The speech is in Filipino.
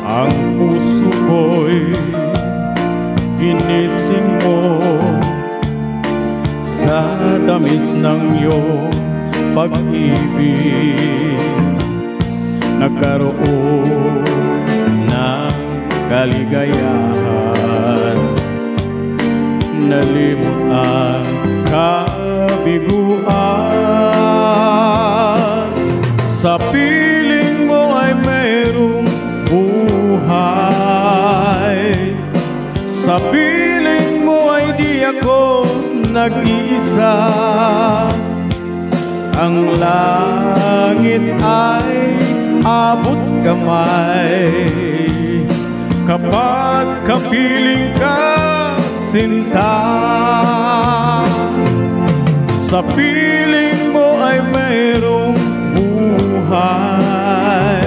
Ang puso ko'y ginising mo sa tamis ng iyong pag-ibig. Nagkaroon ng kaligayahan, nalimot ang kabiguan. Sa piling mo ay mayroong buhay, sa piling mo ay di ako nag-iisa. Ang langit ay abot kamay kapag kapiling ka, sinta. Sa piling mo ay mayroong buhay,